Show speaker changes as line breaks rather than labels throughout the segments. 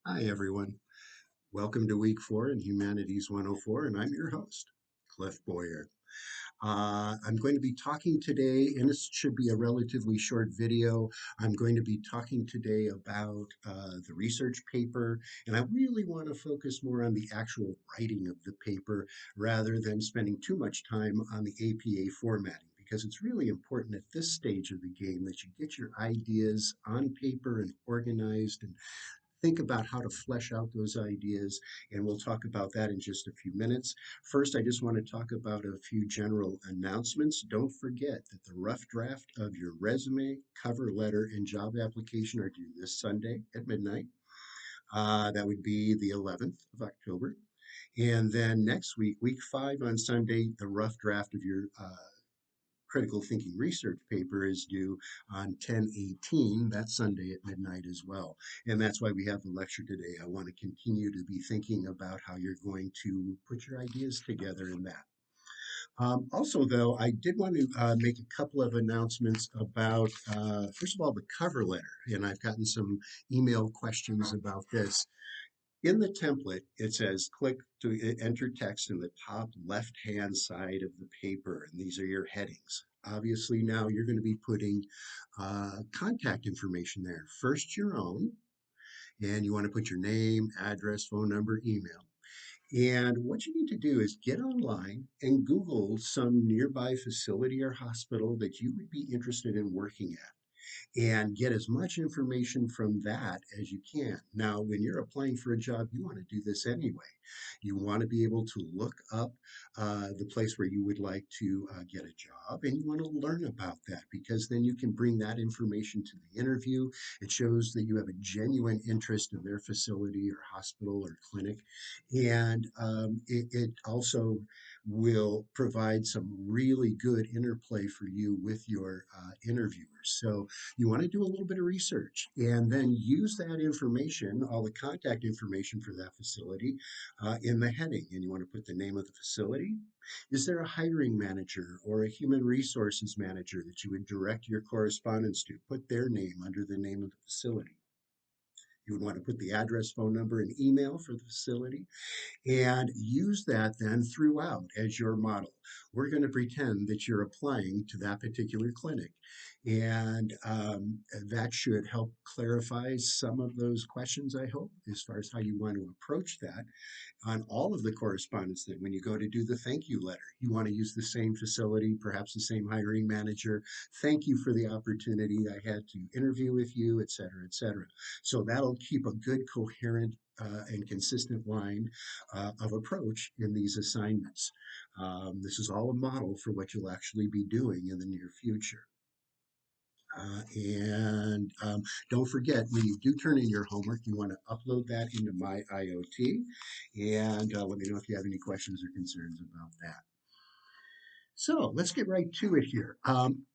Hi, everyone. Welcome to week 4 in Humanities 104, and I'm your host, Cliff Boyer. I'm going to be talking today, and this should be a relatively short video. I'm going to be talking today about the research paper, and I really want to focus more on the actual writing of the paper rather than spending too much time on the APA formatting. Because it's really important at this stage of the game that you get your ideas on paper and organized and think about how to flesh out those ideas, and we'll talk about that in just a few minutes. First, I just want to talk about a few general announcements. Don't forget that the rough draft of your resume, cover letter, and job application are due this Sunday at midnight. That would be the 11th of October. And then next week, week 5 on Sunday, the rough draft of your critical thinking research paper is due on 10/18, that Sunday at midnight as well. And that's why we have the lecture today. I want to continue to be thinking about how you're going to put your ideas together in that. Also, though, I did want to make a couple of announcements about, first of all, the cover letter. And I've gotten some email questions about this. In the template, it says click to enter text in the top left-hand side of the paper, and these are your headings. Obviously, now you're going to be putting contact information there. First, your own, and you want to put your name, address, phone number, email. And what you need to do is get online and Google some nearby facility or hospital that you would be interested in working at and get as much information from that as you can. Now, when you're applying for a job, you want to do this anyway. You want to be able to look up the place where you would like to get a job, and you want to learn about that because then you can bring that information to the interview. It shows that you have a genuine interest in their facility or hospital or clinic, and it also will provide some really good interplay for you with your interviewers. So you want to do a little bit of research and then use that information, all the contact information for that facility, in the heading. And you want to put the name of the facility. Is there a hiring manager or a human resources manager that you would direct your correspondence to? Put their name under the name of the facility. You would want to put the address, phone number, and email for the facility and use that then throughout as your model. We're going to pretend that you're applying to that particular clinic. And that should help clarify some of those questions, I hope, as far as how you want to approach that on all of the correspondence. That when you go to do the thank you letter, you want to use the same facility, perhaps the same hiring manager. Thank you for the opportunity I had to interview with you, et cetera, et cetera. So that'll keep a good, coherent, and consistent line of approach in these assignments. This is all a model for what you'll actually be doing in the near future. And don't forget, when you do turn in your homework, you want to upload that into My IoT. And let me know if you have any questions or concerns about that. So let's get right to it here.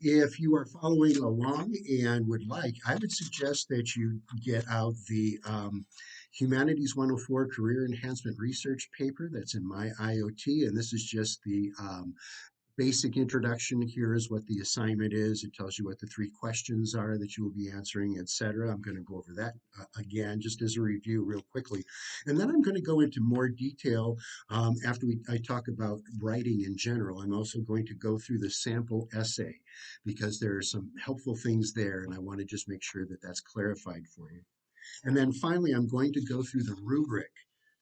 If you are following along and would like, I would suggest that you get out the Humanities 104 Career Enhancement Research paper that's in My IoT. And this is just the basic introduction. Here is what the assignment is. It tells you what the 3 questions are that you will be answering, etc. I'm going to go over that again, just as a review real quickly. And then I'm going to go into more detail after I talk about writing in general. I'm also going to go through the sample essay because there are some helpful things there, and I want to just make sure that that's clarified for you. And then finally, I'm going to go through the rubric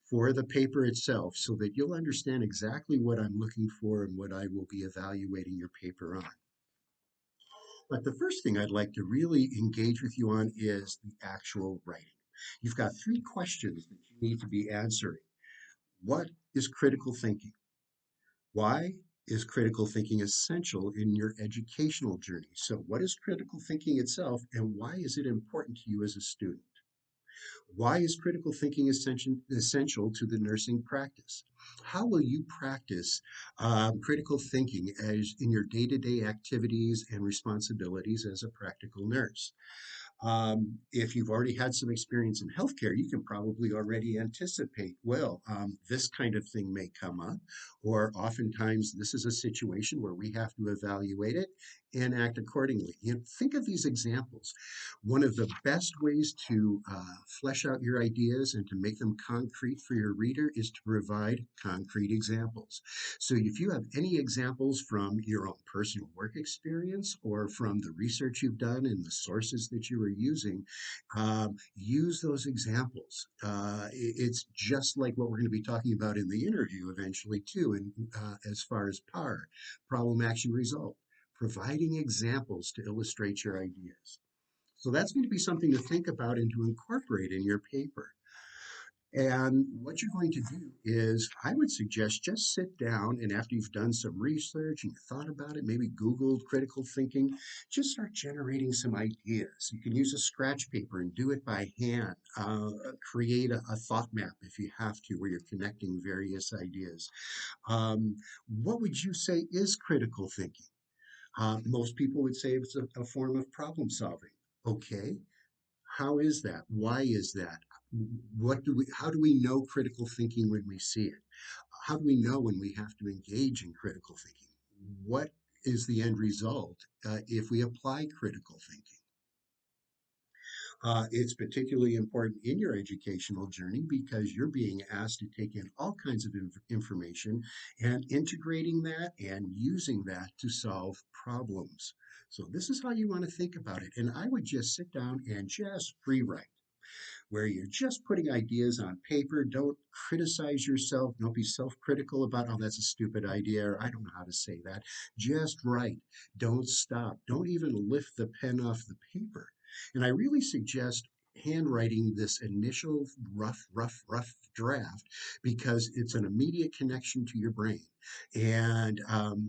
for the paper itself so that you'll understand exactly what I'm looking for and what I will be evaluating your paper on. But the first thing I'd like to really engage with you on is the actual writing. You've got 3 questions that you need to be answering. What is critical thinking? Why is critical thinking essential in your educational journey? So, what is critical thinking itself, and why is it important to you as a student? Why is critical thinking essential to the nursing practice? How will you practice critical thinking as in your day-to-day activities and responsibilities as a practical nurse? If you've already had some experience in healthcare, you can probably already anticipate, well, this kind of thing may come up, or oftentimes this is a situation where we have to evaluate it, and act accordingly. Think of these examples. One of the best ways to flesh out your ideas and to make them concrete for your reader is to provide concrete examples. So if you have any examples from your own personal work experience or from the research you've done and the sources that you are using, use those examples. It's just like what we're going to be talking about in the interview eventually too, and as far as PAR, problem action result, providing examples to illustrate your ideas. So that's going to be something to think about and to incorporate in your paper. And what you're going to do is, I would suggest just sit down and after you've done some research and you thought about it, maybe Googled critical thinking, just start generating some ideas. You can use a scratch paper and do it by hand. Create a thought map if you have to, where you're connecting various ideas. Um, what would you say is critical thinking? Most people would say it's a form of problem solving. Okay, how is that? Why is that? How do we know critical thinking when we see it? How do we know when we have to engage in critical thinking? What is the end result if we apply critical thinking? It's particularly important in your educational journey because you're being asked to take in all kinds of information and integrating that and using that to solve problems. So, this is how you want to think about it. And I would just sit down and just free write where you're just putting ideas on paper. Don't criticize yourself. Don't be self critical about, oh, that's a stupid idea, or I don't know how to say that. Just write. Don't stop. Don't even lift the pen off the paper. And I really suggest handwriting this initial rough draft because it's an immediate connection to your brain. And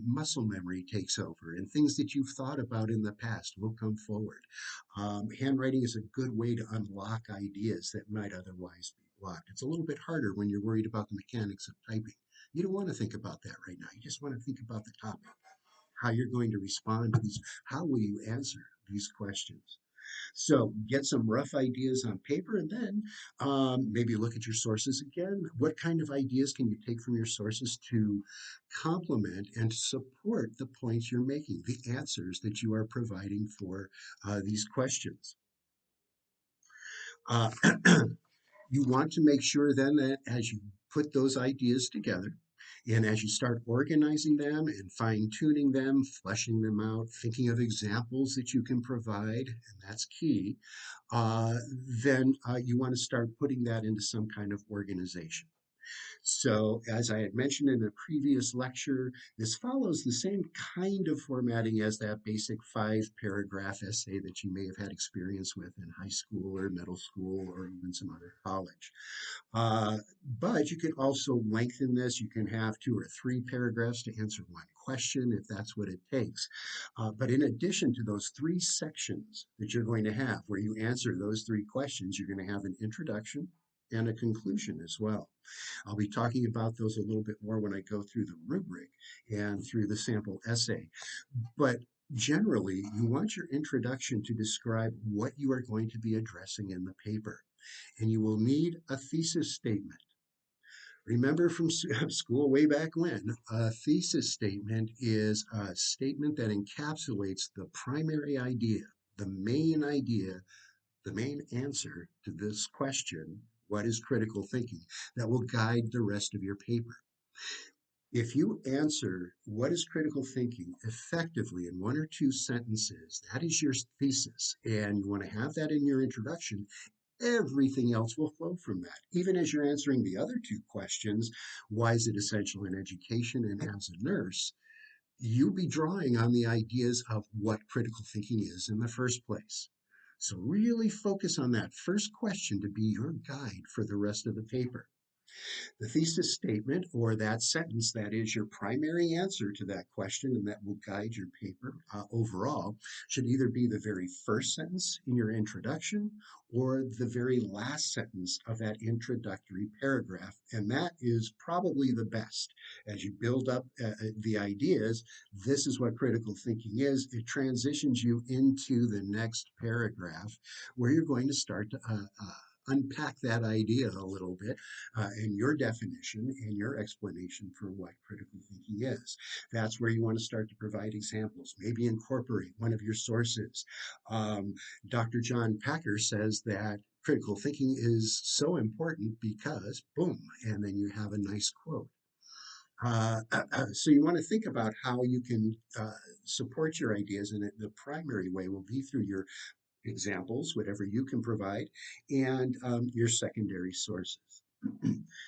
muscle memory takes over, and things that you've thought about in the past will come forward. Handwriting is a good way to unlock ideas that might otherwise be blocked. It's a little bit harder when you're worried about the mechanics of typing. You don't want to think about that right now. You just want to think about the topic, how you're going to respond to these, how will you answer these questions. So get some rough ideas on paper and then maybe look at your sources again. What kind of ideas can you take from your sources to complement and support the points you're making, the answers that you are providing for these questions? Uh, you want to make sure then that as you put those ideas together, and as you start organizing them and fine tuning them, fleshing them out, thinking of examples that you can provide, and that's key, uh, then you want to start putting that into some kind of organization. So, as I had mentioned in a previous lecture, this follows the same kind of formatting as that basic 5 paragraph essay that you may have had experience with in high school or middle school or even some other college. Uh, but you can also lengthen this. You can have 2 or 3 paragraphs to answer one question if that's what it takes. But in addition to those 3 sections that you're going to have, where you answer those 3 questions, you're going to have an introduction and a conclusion as well. I'll be talking about those a little bit more when I go through the rubric and through the sample essay. But generally, you want your introduction to describe what you are going to be addressing in the paper. And you will need a thesis statement. Remember from school way back when, a thesis statement is a statement that encapsulates the primary idea, the main answer to this question, what is critical thinking, that will guide the rest of your paper. If you answer what is critical thinking effectively in 1 or 2 sentences, that is your thesis, and you want to have that in your introduction. Everything else will flow from that. Even as you're answering the other 2 questions, why is it essential in education and as a nurse, you'll be drawing on the ideas of what critical thinking is in the first place. So really focus on that first question to be your guide for the rest of the paper. The thesis statement, or that sentence that is your primary answer to that question and that will guide your paper overall, should either be the very first sentence in your introduction or the very last sentence of that introductory paragraph. And that is probably the best. As you build up the ideas, this is what critical thinking is. It transitions you into the next paragraph where you're going to start to unpack that idea a little bit and your definition and your explanation for what critical thinking is. That's where you want to start to provide examples. Maybe incorporate one of your sources. Um, Dr. John Packer says that critical thinking is so important because, boom, and then you have a nice quote. So you want to think about how you can support your ideas, and the primary way will be through your examples, whatever you can provide, and your secondary sources.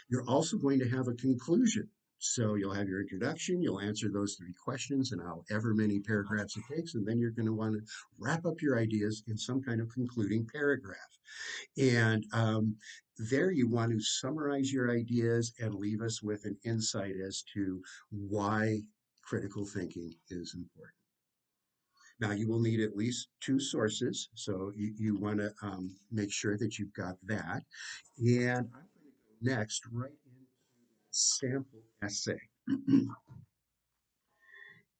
You're also going to have a conclusion. So you'll have your introduction, you'll answer those three questions in however many paragraphs it takes, and then you're going to want to wrap up your ideas in some kind of concluding paragraph. And there you want to summarize your ideas and leave us with an insight as to why critical thinking is important. Now, you will need at least two sources, so you want to make sure that you've got that. And I'm going to go next right into sample essay.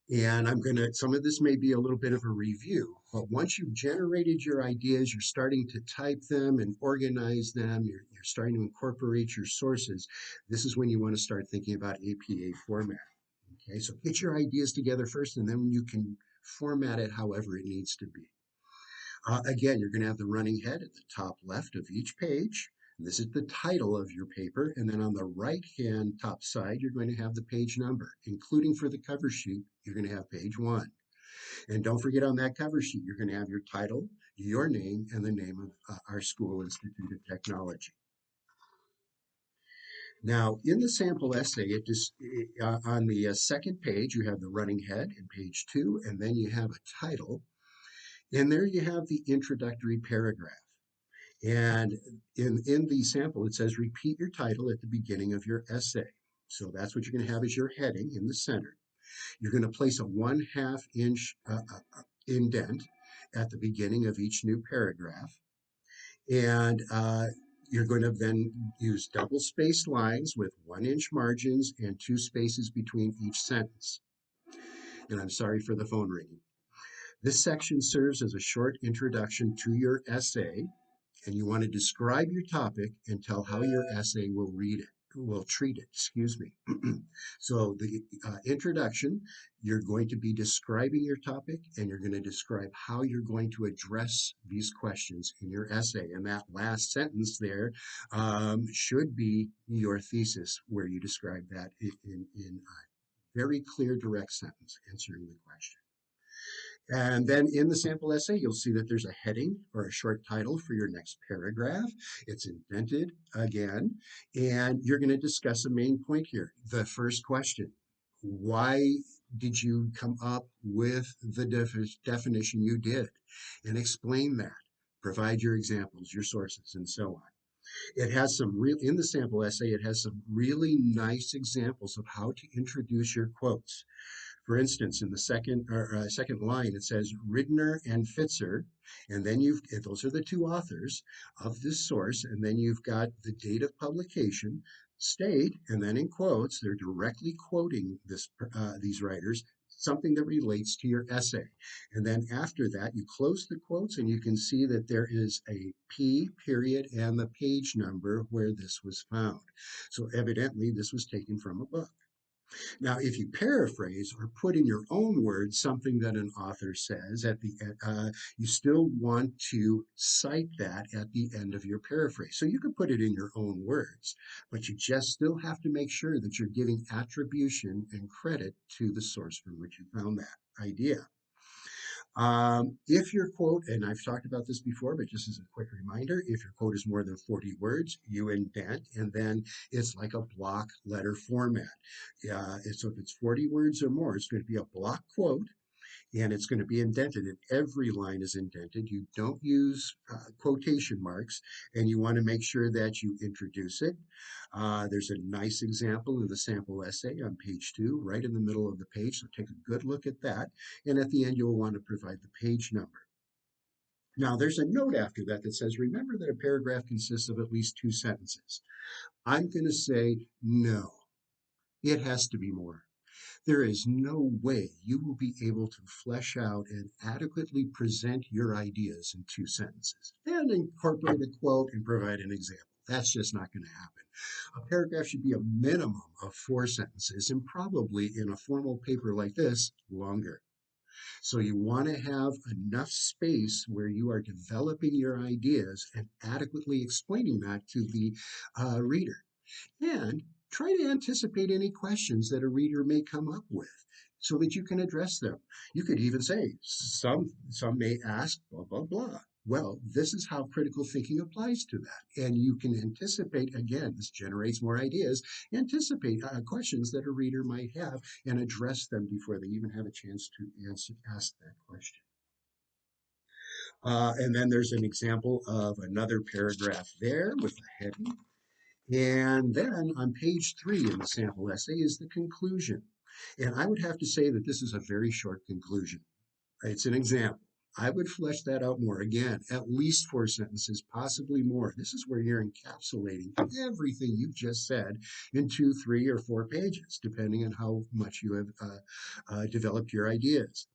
And some of this may be a little bit of a review, but once you've generated your ideas, you're starting to type them and organize them, you're starting to incorporate your sources. This is when you want to start thinking about APA format. Okay, so get your ideas together first, and then you can format it however it needs to be. Again, you're going to have the running head at the top left of each page. And this is the title of your paper. And then on the right-hand top side, you're going to have the page number, including for the cover sheet, you're going to have page 1. And don't forget on that cover sheet, you're going to have your title, your name, and the name of our school, Institute of Technology. Now, in the sample essay, on the second page, you have the running head in page 2, and then you have a title. And there you have the introductory paragraph. And in the sample, it says repeat your title at the beginning of your essay. So that's what you're going to have as your heading in the center. You're going to place a 1/2 inch indent at the beginning of each new paragraph. And you're going to then use double spaced lines with 1-inch margins and 2 spaces between each sentence. And I'm sorry for the phone ringing. This section serves as a short introduction to your essay, and you want to describe your topic and tell how your essay will treat it, excuse me. So the introduction, you're going to be describing your topic, and you're going to describe how you're going to address these questions in your essay. And that last sentence there should be your thesis, where you describe that in a very clear, direct sentence, answering the question. And then in the sample essay, you'll see that there's a heading or a short title for your next paragraph. It's indented again, and you're going to discuss a main point here. The first question: why did you come up with the definition you did? And explain that. Provide your examples, your sources, and so on. It has in the sample essay, it has some really nice examples of how to introduce your quotes. For instance, in the second line, it says Ridner and Fitzer, and then those are the two authors of this source, and then you've got the date of publication, state, and then in quotes, they're directly quoting these writers, something that relates to your essay. And then after that, you close the quotes, and you can see that there is a P period and the page number where this was found. So evidently, this was taken from a book. Now, if you paraphrase or put in your own words something that an author says you still want to cite that at the end of your paraphrase. So you can put it in your own words, but you just still have to make sure that you're giving attribution and credit to the source from which you found that idea. If your quote, and I've talked about this before, but just as a quick reminder, if your quote is more than 40 words, you indent, and then it's like a block letter format. So if it's 40 words or more, it's going to be a block quote, and it's going to be indented, and every line is indented. You don't use quotation marks, and you want to make sure that you introduce it. There's a nice example in the sample essay on page 2, right in the middle of the page, so take a good look at that. And at the end, you'll want to provide the page number. Now, there's a note after that that says, remember that a paragraph consists of at least 2 sentences. I'm going to say no, it has to be more. There is no way you will be able to flesh out and adequately present your ideas in 2 sentences and incorporate a quote and provide an example. That's just not going to happen. A paragraph should be a minimum of 4 sentences and probably in a formal paper like this, longer. So you want to have enough space where you are developing your ideas and adequately explaining that to the reader. And try to anticipate any questions that a reader may come up with so that you can address them. You could even say, some may ask, blah, blah, blah. Well, this is how critical thinking applies to that. And you can anticipate, again, this generates more ideas, anticipate questions that a reader might have and address them before they even have a chance to ask that question. And then there's an example of another paragraph there with a heading. And then on page 3 in the sample essay is the conclusion. And I would have to say that this is a very short conclusion. It's an example. I would flesh that out more. Again, at least 4 sentences, possibly more. This is where you're encapsulating everything you've just said in 2, 3, or 4 pages, depending on how much you have developed your ideas.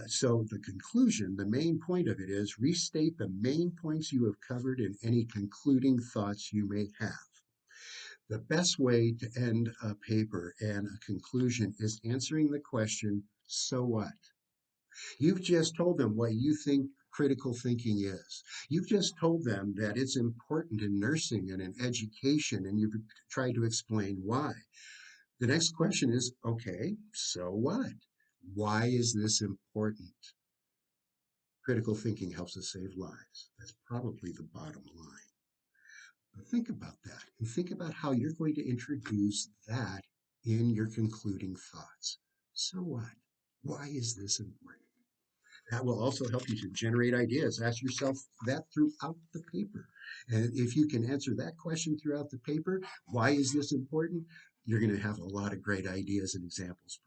So the conclusion, the main point of it is restate the main points you have covered and any concluding thoughts you may have. The best way to end a paper and a conclusion is answering the question, so what? You've just told them what you think critical thinking is. You've just told them that it's important in nursing and in education, and you've tried to explain why. The next question is, okay, so what? Why is this important? Critical thinking helps us save lives. That's probably the bottom line. But think about that and think about how you're going to introduce that in your concluding thoughts. So what? Why is this important? That will also help you to generate ideas. Ask yourself that throughout the paper. And if you can answer that question throughout the paper, why is this important? You're going to have a lot of great ideas and examples.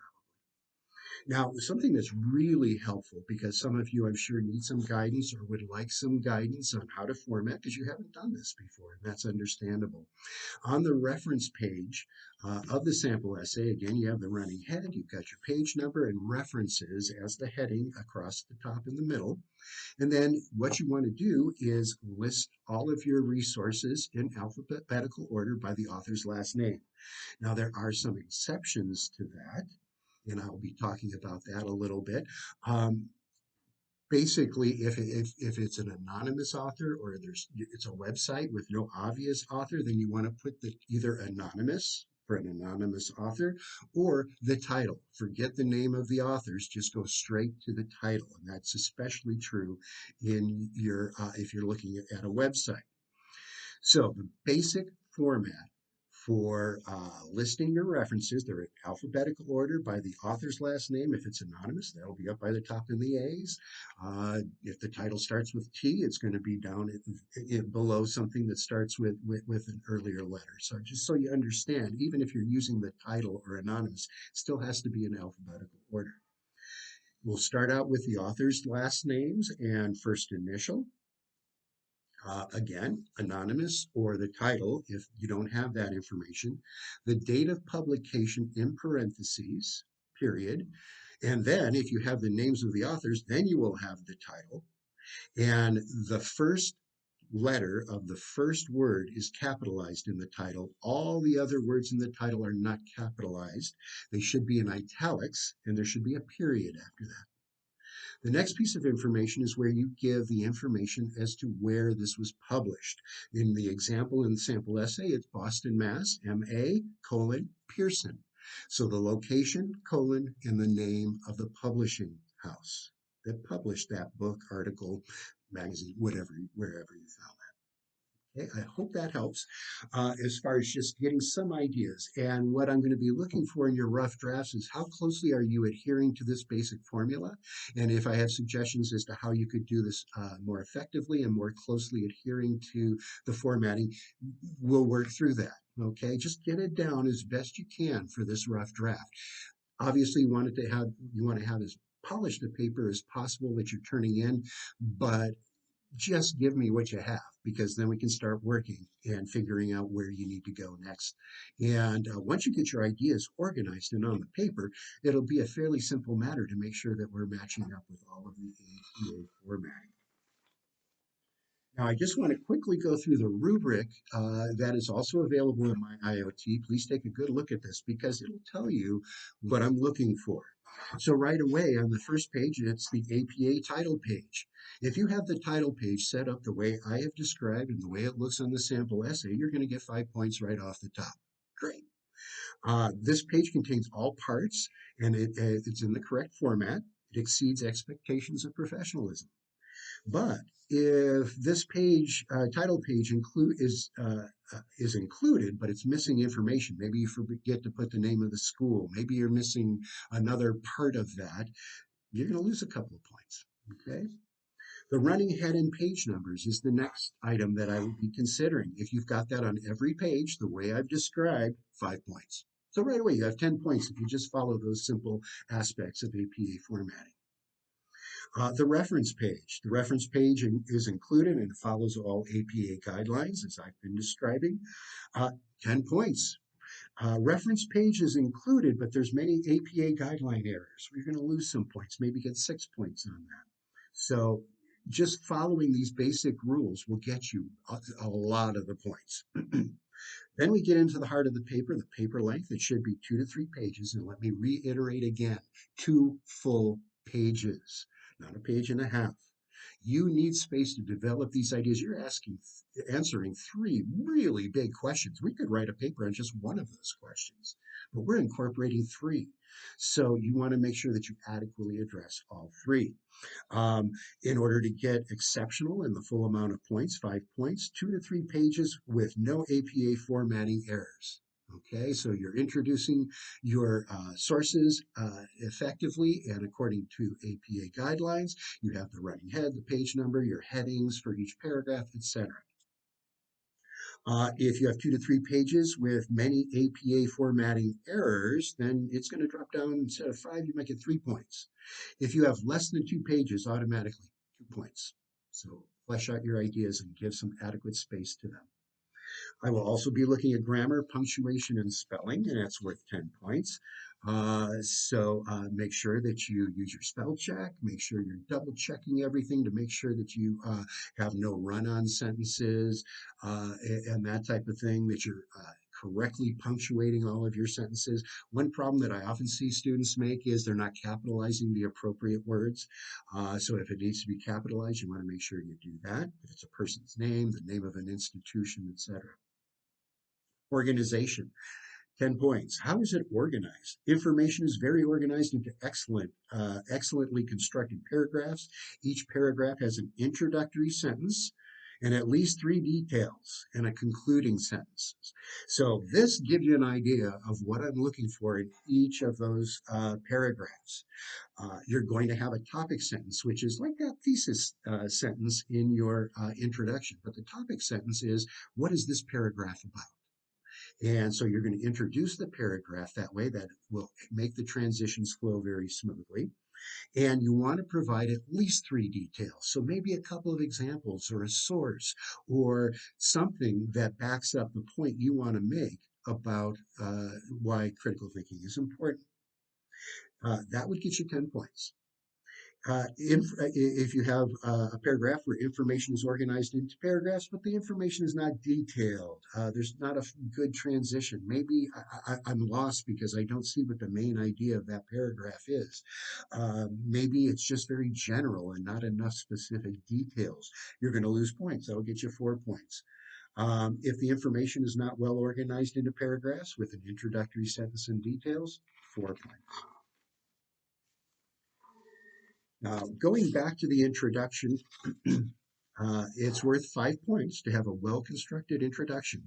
Now, something that's really helpful, because some of you, I'm sure, need some guidance or would like some guidance on how to format because you haven't done this before, and that's understandable. On the reference page of the sample essay, again, you have the running head, you've got your page number and references as the heading across the top in the middle. And then what you want to do is list all of your resources in alphabetical order by the author's last name. Now, there are some exceptions to that, and I'll be talking about that a little bit. Basically, if it's an anonymous author or it's a website with no obvious author, then you want to put the either anonymous for an anonymous author or the title. Forget the name of the authors, just go straight to the title, and that's especially true in your if you're looking at a website. So the basic format for listing your references, they're in alphabetical order by the author's last name. If it's anonymous, that'll be up by the top in the A's. If the title starts with T, it's going to be down below something that starts with an earlier letter. So just so you understand, even if you're using the title or anonymous, it still has to be in alphabetical order. We'll start out with the author's last names and first initial. Again, anonymous or the title if you don't have that information, the date of publication in parentheses, period. And then if you have the names of the authors, then you will have the title. And the first letter of the first word is capitalized in the title. All the other words in the title are not capitalized. They should be in italics, and there should be a period after that. The next piece of information is where you give the information as to where this was published. In the example in the sample essay, it's Boston, Mass, MA, Pearson. So the location, and the name of the publishing house that published that book, article, magazine, wherever you found that. Okay, I hope that helps as far as just getting some ideas. And what I'm going to be looking for in your rough drafts is how closely are you adhering to this basic formula? And if I have suggestions as to how you could do this more effectively and more closely adhering to the formatting, we'll work through that. Okay, just get it down as best you can for this rough draft. Obviously, you want to have as polished a paper as possible that you're turning in, but just give me what you have, because then we can start working and figuring out where you need to go next. And once you get your ideas organized and on the paper, it'll be a fairly simple matter to make sure that we're matching up with all of the APA formatting. Now, I just want to quickly go through the rubric that is also available in my IoT. Please take a good look at this because it'll tell you what I'm looking for. So right away on the first page, it's the APA title page. If you have the title page set up the way I have described and the way it looks on the sample essay, you're going to get 5 points right off the top. Great. This page contains all parts and it's in the correct format. It exceeds expectations of professionalism. But if this page, title page is included, but it's missing information, maybe you forget to put the name of the school, maybe you're missing another part of that, you're going to lose a couple of points. Okay. The running head and page numbers is the next item that I would be considering. If you've got that on every page, the way I've described, 5 points. So right away, you have 10 points if you just follow those simple aspects of APA formatting. The reference page. The reference page is included and follows all APA guidelines, as I've been describing. 10 points. Reference page is included, but there's many APA guideline errors. We're going to lose some points, maybe get 6 points on that. So just following these basic rules will get you a lot of the points. Then we get into the heart of the paper length. It should be 2 to 3 pages. And let me reiterate again, 2 full pages, not a page and a half. You need space to develop these ideas. You're answering 3 really big questions. We could write a paper on just one of those questions, but we're incorporating 3. So you want to make sure that you adequately address all 3. In order to get exceptional in the full amount of points, 5 points, 2 to 3 pages with no APA formatting errors. Okay, so you're introducing your sources effectively and according to APA guidelines. You have the running head, the page number, your headings for each paragraph, etc. If you have 2 to 3 pages with many APA formatting errors, then it's going to drop down. Instead of 5, you might get 3 points. If you have less than 2 pages, automatically 2 points. So flesh out your ideas and give some adequate space to them. I will also be looking at grammar, punctuation, and spelling, and that's worth 10 points. Make sure that you use your spell check. Make sure you're double checking everything to make sure that you have no run-on sentences and that type of thing, that you're correctly punctuating all of your sentences. One problem that I often see students make is they're not capitalizing the appropriate words. So if it needs to be capitalized, you want to make sure you do that. If it's a person's name, the name of an institution, etc. Organization. 10 points. How is it organized? Information is very organized into excellently constructed paragraphs. Each paragraph has an introductory sentence and at least 3 details and a concluding sentence. So this gives you an idea of what I'm looking for in each of those paragraphs. You're going to have a topic sentence, which is like that thesis sentence in your introduction. But the topic sentence is, what is this paragraph about? And so you're going to introduce the paragraph that way. That will make the transitions flow very smoothly. And you want to provide at least 3 details. So maybe a couple of examples or a source or something that backs up the point you want to make about why critical thinking is important. That would get you 10 points. If you have a paragraph where information is organized into paragraphs, but the information is not detailed, there's not a good transition. Maybe I'm lost because I don't see what the main idea of that paragraph is. Maybe it's just very general and not enough specific details. You're going to lose points. That'll get you 4 points. If the information is not well organized into paragraphs with an introductory sentence and details, 4 points. Going back to the introduction, it's worth 5 points to have a well-constructed introduction,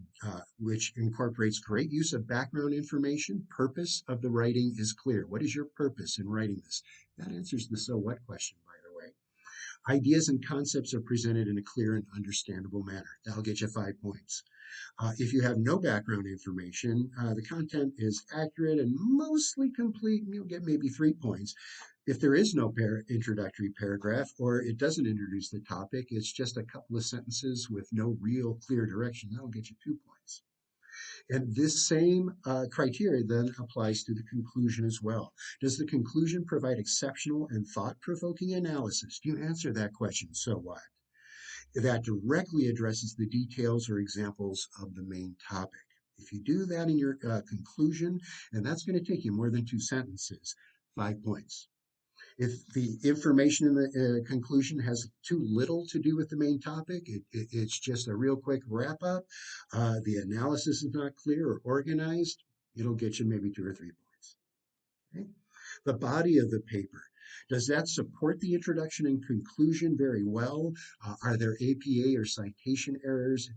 which incorporates great use of background information. Purpose of the writing is clear. What is your purpose in writing this? That answers the so what question, by the way. Ideas and concepts are presented in a clear and understandable manner. That'll get you 5 points. If you have no background information, the content is accurate and mostly complete, and you'll get maybe 3 points. If there is no introductory paragraph or it doesn't introduce the topic, it's just a couple of sentences with no real clear direction, that'll get you 2 points. And this same criteria then applies to the conclusion as well. Does the conclusion provide exceptional and thought provoking analysis? Do you answer that question? So what? That directly addresses the details or examples of the main topic. If you do that in your conclusion, and that's going to take you more than 2 sentences, 5 points. If the information in the conclusion has too little to do with the main topic, it's just a real quick wrap up, the analysis is not clear or organized, it'll get you maybe 2 or 3 points. Okay? The body of the paper. Does that support the introduction and conclusion very well? Are there APA or citation errors?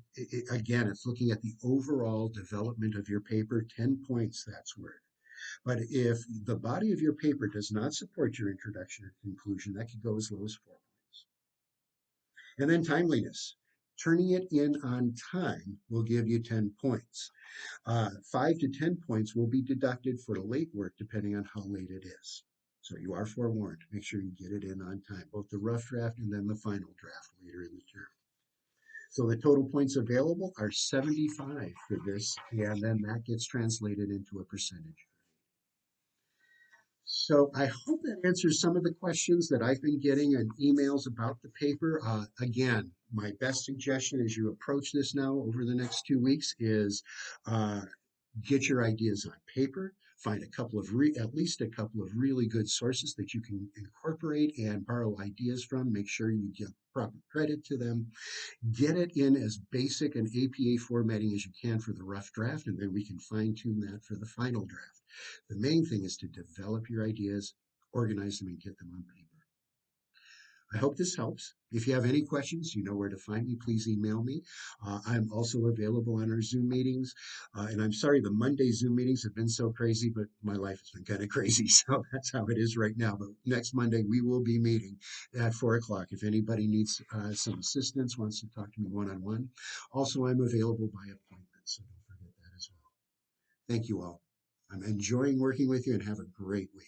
Again, it's looking at the overall development of your paper. 10 points, that's worth. But if the body of your paper does not support your introduction or conclusion, that could go as low as 4 points. And then timeliness. Turning it in on time will give you 10 points. 5 to 10 points will be deducted for late work depending on how late it is. So you are forewarned. Make sure you get it in on time, both the rough draft and then the final draft later in the term. So the total points available are 75 for this, and then that gets translated into a percentage. So I hope that answers some of the questions that I've been getting in emails about the paper. Again, my best suggestion as you approach this now over the next 2 weeks is get your ideas on paper, find at least a couple of really good sources that you can incorporate and borrow ideas from. Make sure you give proper credit to them. Get it in as basic an APA formatting as you can for the rough draft, and then we can fine tune that for the final draft. The main thing is to develop your ideas, organize them, and get them on paper. I hope this helps. If you have any questions, you know where to find me. Please email me. I'm also available on our Zoom meetings. And I'm sorry, the Monday Zoom meetings have been so crazy, but my life has been kind of crazy. So that's how it is right now. But next Monday, we will be meeting at 4 o'clock. If anybody needs some assistance, wants to talk to me one-on-one. Also, I'm available by appointment. So don't forget that as well. Thank you all. I'm enjoying working with you and have a great week.